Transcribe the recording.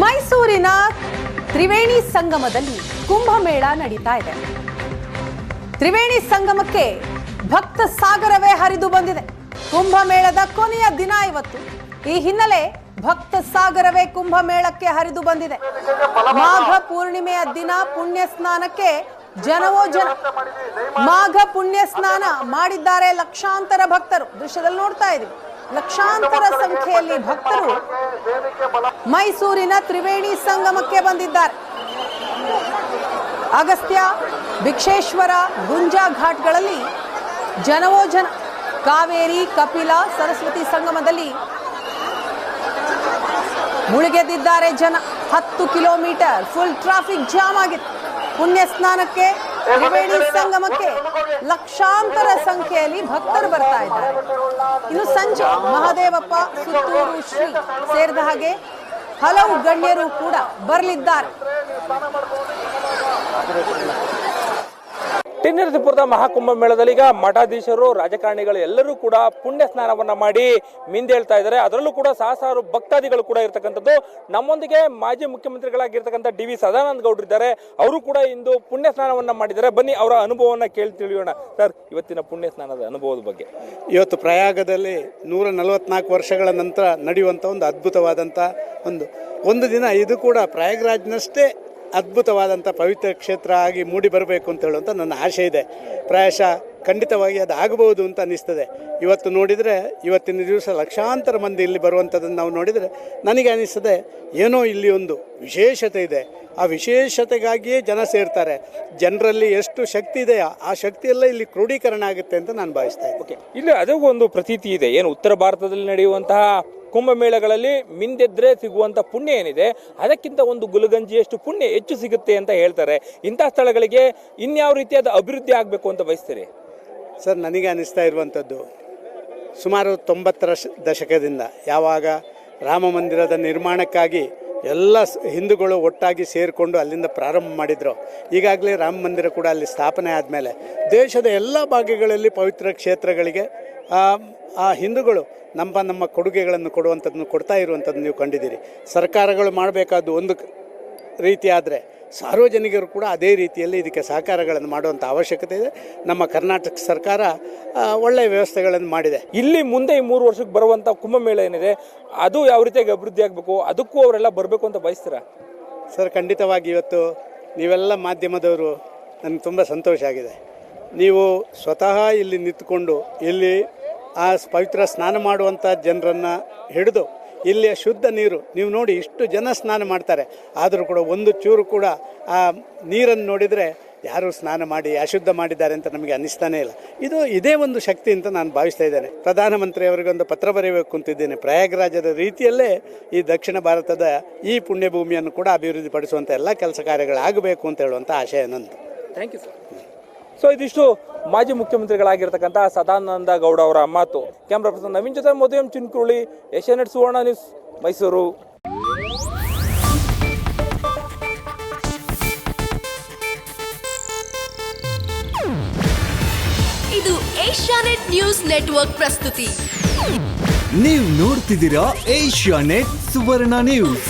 ಮೈಸೂರಿನ ತ್ರಿವೇಣಿ ಸಂಗಮದಲ್ಲಿ ಕುಂಭಮೇಳ ನಡೀತಾ ಇದೆ. ತ್ರಿವೇಣಿ ಸಂಗಮಕ್ಕೆ ಭಕ್ತ ಸಾಗರವೇ ಹರಿದು ಬಂದಿದೆ. ಕುಂಭಮೇಳದ ಕೊನೆಯ ದಿನ ಇವತ್ತು. ಈ ಹಿನ್ನೆಲೆ ಭಕ್ತ ಸಾಗರವೇ ಕುಂಭಮೇಳಕ್ಕೆ ಹರಿದು ಬಂದಿದೆ. ಮಾಘ ಪೂರ್ಣಿಮೆಯ ದಿನ ಪುಣ್ಯ ಸ್ನಾನಕ್ಕೆ ಜನವೋ ಜನ. ಮಾಘ ಪುಣ್ಯ ಸ್ನಾನ ಮಾಡಿದ್ದಾರೆ ಲಕ್ಷಾಂತರ ಭಕ್ತರು. ದೃಶ್ಯದಲ್ಲಿ ನೋಡ್ತಾ ಇದ್ದೀವಿ, ಲಕ್ಷಾಂತರ ಸಂಖ್ಯೆಯಲ್ಲಿ ಭಕ್ತರು ಮೈಸೂರಿನ ತ್ರಿವೇಣಿ ಸಂಗಮಕ್ಕೆ ಬಂದಿದ್ದಾರೆ. ಅಗಸ್ತ್ಯ, ಭಿಕ್ಷೇಶ್ವರ, ಗುಂಜಾ ಘಾಟ್ಗಳಲ್ಲಿ ಜನವೋ ಜನ. ಕಾವೇರಿ, ಕಪಿಲ, ಸರಸ್ವತಿ ಸಂಗಮದಲ್ಲಿ ಮುಳುಗೆದಿದ್ದಾರೆ ಜನ. 10 ಕಿಲೋಮೀಟರ್ ಫುಲ್ ಟ್ರಾಫಿಕ್ ಜಾಮ್ ಆಗಿದೆ. ಪುಣ್ಯ ಸ್ನಾನಕ್ಕೆ ತ್ರಿವೇಣಿ ಸಂಗಮಕ್ಕೆ ಲಕ್ಷಾಂತರ ಸಂಖ್ಯೆಯಲ್ಲಿ ಭಕ್ತರು ಬರ್ತಾ ಇದ್ದಾರೆ. ಇನ್ನು ಸಂಜೆ ಮಹದೇವಪ್ಪ, ಸುತ್ತೂರು ಶ್ರೀ ಸೇರಿದ ಹಾಗೆ ಹಲವು ಗಣ್ಯರು ಕೂಡ ಬರಲಿದ್ದಾರೆ. ಟಿನ್ನರಸೀಪುರದ ಮಹಾಕುಂಭ ಮೇಳದಲ್ಲಿ ಈಗ ಮಠಾಧೀಶರು, ರಾಜಕಾರಣಿಗಳು ಎಲ್ಲರೂ ಕೂಡ ಪುಣ್ಯ ಸ್ನಾನವನ್ನ ಮಾಡಿ ಮಿಂದೇಳ್ತಾ ಇದ್ದಾರೆ. ಅದರಲ್ಲೂ ಕೂಡ ಸಹಸ್ರಾರು ಭಕ್ತಾದಿಗಳು ಕೂಡ ಇರ್ತಕ್ಕಂಥದ್ದು. ನಮ್ಮೊಂದಿಗೆ ಮಾಜಿ ಮುಖ್ಯಮಂತ್ರಿಗಳಾಗಿರ್ತಕ್ಕಂಥ ಡಿ ವಿ ಸದಾನಂದ ಗೌಡರು ಇದ್ದಾರೆ. ಅವರು ಕೂಡ ಇಂದು ಪುಣ್ಯ ಸ್ನಾನವನ್ನ ಮಾಡಿದ್ದಾರೆ. ಬನ್ನಿ ಅವರ ಅನುಭವವನ್ನ ಕೇಳಿ ತಿಳಿಯೋಣ. ಸರ್, ಇವತ್ತಿನ ಪುಣ್ಯ ಸ್ನಾನದ ಅನುಭವದ ಬಗ್ಗೆ. ಇವತ್ತು ಪ್ರಯಾಗದಲ್ಲಿ 144 ವರ್ಷಗಳ ನಂತರ ನಡೆಯುವಂಥ ಒಂದು ಅದ್ಭುತವಾದಂಥ ಒಂದು ದಿನ. ಇದು ಕೂಡ ಪ್ರಯಾಗ್ರಾಜ್ನಷ್ಟೇ ಅದ್ಭುತವಾದಂಥ ಪವಿತ್ರ ಕ್ಷೇತ್ರ ಆಗಿ ಮೂಡಿ ಬರಬೇಕು ಅಂತ ಹೇಳುವಂಥ ನನ್ನ ಆಶೆ ಇದೆ. ಪ್ರಾಯಶಃ ಖಂಡಿತವಾಗಿ ಅದು ಆಗಬಹುದು ಅಂತ ಅನ್ನಿಸ್ತದೆ. ಇವತ್ತು ನೋಡಿದರೆ, ಇವತ್ತಿನ ದಿವಸ ಲಕ್ಷಾಂತರ ಮಂದಿ ಇಲ್ಲಿ ಬರುವಂಥದ್ದನ್ನು ನಾವು ನೋಡಿದರೆ ನನಗೆ ಅನ್ನಿಸ್ತದೆ ಏನೋ ಇಲ್ಲಿ ಒಂದು ವಿಶೇಷತೆ ಇದೆ. ಆ ವಿಶೇಷತೆಗಾಗಿಯೇ ಜನ ಸೇರ್ತಾರೆ. ಜನರಲ್ಲಿ ಎಷ್ಟು ಶಕ್ತಿ ಇದೆಯೋ ಆ ಶಕ್ತಿಯೆಲ್ಲ ಇಲ್ಲಿ ಕ್ರೋಢೀಕರಣ ಆಗುತ್ತೆ ಅಂತ ನಾನು ಭಾವಿಸ್ತಾ ಇದ್ದೆ. ಓಕೆ, ಇಲ್ಲಿ ಅದೇ ಒಂದು ಪ್ರತೀತಿ ಇದೆ. ಏನು ಉತ್ತರ ಭಾರತದಲ್ಲಿ ನಡೆಯುವಂತಹ ಕುಂಭಮೇಳಗಳಲ್ಲಿ ಮಿಂದೆದ್ರೆ ಸಿಗುವಂಥ ಪುಣ್ಯ ಏನಿದೆ, ಅದಕ್ಕಿಂತ ಒಂದು ಗುಲಗಂಜಿಯಷ್ಟು ಪುಣ್ಯ ಹೆಚ್ಚು ಸಿಗುತ್ತೆ ಅಂತ ಹೇಳ್ತಾರೆ. ಇಂಥ ಸ್ಥಳಗಳಿಗೆ ಇನ್ಯಾವ ರೀತಿಯಾದ ಅಭಿವೃದ್ಧಿ ಆಗಬೇಕು ಅಂತ ಬಯಸ್ತೀರಿ? ಸರ್, ನನಗೆ ಅನ್ನಿಸ್ತಾ ಇರುವಂಥದ್ದು ಸುಮಾರು 90ರ ದಶಕದಿಂದ ಯಾವಾಗ ರಾಮ ಮಂದಿರದ ನಿರ್ಮಾಣಕ್ಕಾಗಿ ಎಲ್ಲ ಹಿಂದೂಗಳು ಒಟ್ಟಾಗಿ ಸೇರಿಕೊಂಡು ಅಲ್ಲಿಂದ ಪ್ರಾರಂಭ ಮಾಡಿದ್ರು. ಈಗಾಗಲೇ ರಾಮ ಮಂದಿರ ಕೂಡ ಅಲ್ಲಿ ಸ್ಥಾಪನೆ ಆದಮೇಲೆ ದೇಶದ ಎಲ್ಲ ಭಾಗಗಳಲ್ಲಿ ಪವಿತ್ರ ಕ್ಷೇತ್ರಗಳಿಗೆ ಆ ಹಿಂದೂಗಳು ನಮ್ಮ ಕೊಡುಗೆಗಳನ್ನು ಕೊಡುವಂಥದ್ದನ್ನು ಕೊಡ್ತಾ ಇರುವಂಥದ್ದು ನೀವು ಕಂಡಿದ್ದೀರಿ. ಸರ್ಕಾರಗಳು ಮಾಡಬೇಕಾದ್ದು ಒಂದು ರೀತಿ ಆದರೆ ಸಾರ್ವಜನಿಕರು ಕೂಡ ಅದೇ ರೀತಿಯಲ್ಲಿ ಇದಕ್ಕೆ ಸಹಕಾರಗಳನ್ನು ಮಾಡುವಂಥ ಅವಶ್ಯಕತೆ ಇದೆ. ನಮ್ಮ ಕರ್ನಾಟಕ ಸರ್ಕಾರ ಒಳ್ಳೆಯ ವ್ಯವಸ್ಥೆಗಳನ್ನು ಮಾಡಿದೆ. ಇಲ್ಲಿ ಮುಂದೆ ಈ 3 ವರ್ಷಕ್ಕೆ ಬರುವಂಥ ಕುಂಭಮೇಳ ಏನಿದೆ, ಅದು ಯಾವ ರೀತಿಯಾಗಿ ಅಭಿವೃದ್ಧಿ ಆಗಬೇಕು, ಅದಕ್ಕೂ ಅವರೆಲ್ಲ ಬರಬೇಕು ಅಂತ ಬಯಸ್ತೀರಾ? ಸರ್, ಖಂಡಿತವಾಗಿ ಇವತ್ತು ನೀವೆಲ್ಲ ಮಾಧ್ಯಮದವರು ನನಗೆ ತುಂಬ ಸಂತೋಷ ಆಗಿದೆ. ನೀವು ಸ್ವತಃ ಇಲ್ಲಿ ನಿಂತ್ಕೊಂಡು ಇಲ್ಲಿ ಆ ಪವಿತ್ರ ಸ್ನಾನ ಮಾಡುವಂಥ ಜನರನ್ನು ಹಿಡಿದು ಇಲ್ಲಿಯ ಶುದ್ಧ ನೀರು ನೀವು ನೋಡಿ, ಇಷ್ಟು ಜನ ಸ್ನಾನ ಮಾಡ್ತಾರೆ. ಆದರೂ ಕೂಡ ಒಂದು ಚೂರು ಕೂಡ ಆ ನೀರನ್ನು ನೋಡಿದರೆ ಯಾರು ಸ್ನಾನ ಮಾಡಿ ಅಶುದ್ಧ ಮಾಡಿದ್ದಾರೆ ಅಂತ ನಮಗೆ ಅನ್ನಿಸ್ತಾನೇ ಇಲ್ಲ. ಇದೇ ಒಂದು ಶಕ್ತಿ ಅಂತ ನಾನು ಭಾವಿಸ್ತಾ ಇದ್ದೇನೆ. ಪ್ರಧಾನಮಂತ್ರಿಯವರಿಗೊಂದು ಪತ್ರ ಬರೆಯಬೇಕು ಅಂತಿದ್ದೇನೆ. ಪ್ರಯಾಗ್ರಾಜದ ರೀತಿಯಲ್ಲೇ ಈ ದಕ್ಷಿಣ ಭಾರತದ ಈ ಪುಣ್ಯಭೂಮಿಯನ್ನು ಕೂಡ ಅಭಿವೃದ್ಧಿ ಪಡಿಸುವಂಥ ಎಲ್ಲ ಕೆಲಸ ಕಾರ್ಯಗಳಾಗಬೇಕು ಅಂತ ಹೇಳುವಂಥ ಆಶಯ ನಂದು. Thank you sir. ಸೊ ಇದಿಷ್ಟು ಮಾಜಿ ಮುಖ್ಯಮಂತ್ರಿಗಳಾಗಿರ್ತಕ್ಕಂಥ ಸದಾನಂದ ಗೌಡ ಅವರ ಮಾತು. ಕ್ಯಾಮ್ರಾ ಪರ್ಸನ್ ನವೀನ್ ಜೊತೆ ಮಧುಎಂ ಚಿನ್ಕುರುಳಿ, ಏಷ್ಯಾನೆಟ್ ಸುವರ್ಣ ನ್ಯೂಸ್, ಮೈಸೂರು. ಇದು ಏಷ್ಯಾನೆಟ್ ನ್ಯೂಸ್ ನೆಟ್ವರ್ಕ್ ಪ್ರಸ್ತುತಿ. ನೀವು ನೋಡ್ತಿದ್ದೀರಾ ಏಷ್ಯಾನೆಟ್ ಸುವರ್ಣ ನ್ಯೂಸ್.